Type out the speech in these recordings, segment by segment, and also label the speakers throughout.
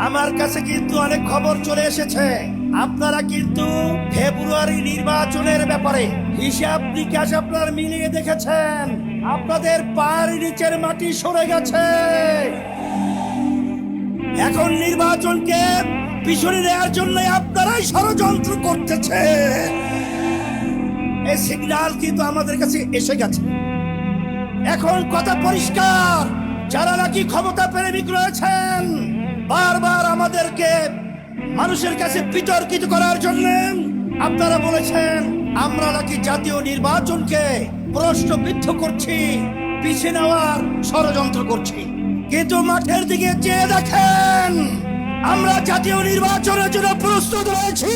Speaker 1: আমার কাছে কিন্তু অনেক খবর চলে এসেছে। আপনারা কিন্তু ফেব্রুয়ারি নির্বাচনের ব্যাপারে হিসাব নিকাশ আপনারা মিলিয়ে দেখেছেন, আপনাদের পায়ের নিচের মাটি সরে গেছে। এখন নির্বাচনকে পিছনে দেওয়ার জন্য আপনারাই ষড়যন্ত্র করতেছে। এই সিগন্যাল কিন্তু আমাদের কাছে এসে গেছে। এখন কথা পরিষ্কার, যারা নাকি ক্ষমতা প্রেমিক রয়েছেন, বারবার আমাদেরকে মানুষের কাছে বিতর্কিত করার জন্য আপনারা বলেছেন আমরা নাকি জাতীয় নির্বাচনকে প্রশ্নবিদ্ধ করছি, পিছিয়ে নেওয়ার ষড়যন্ত্র করছি। কিন্তু মাঠের দিকে চেয়ে দেখেন, আমরা জাতীয় নির্বাচনের জন্য প্রস্তুত রয়েছি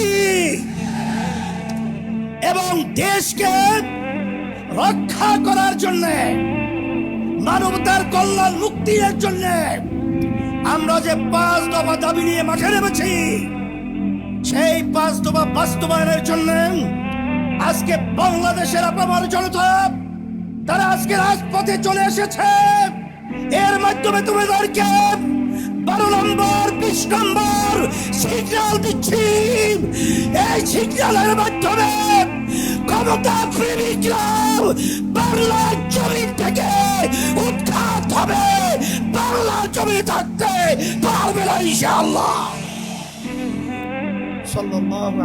Speaker 1: এবং দেশকে রক্ষা করার জন্য, মানবতার কল্যাণ মুক্তির জন্য আমরা যে 5 দফা দাবি নিয়ে মাঠে নেমেছি, সেই 5 দফা বাস্তবায়নের জন্য আজকে বাংলাদেশের আপামর জনতা তারা আজকে রাজপথে চলে এসেছে। এর মাধ্যমে তোমাদেরকে 12 নম্বর 20 নম্বর সিগন্যাল দিচ্ছি। এই সিগন্যালের মাধ্যমে ক্ষমতা প্রেমিকরা বাংলার জমিন থেকে উৎখাত হবে, বাংলার জমি থাকতে পারবে না ইনশাআল্লাহ। সাল্লাল্লাহু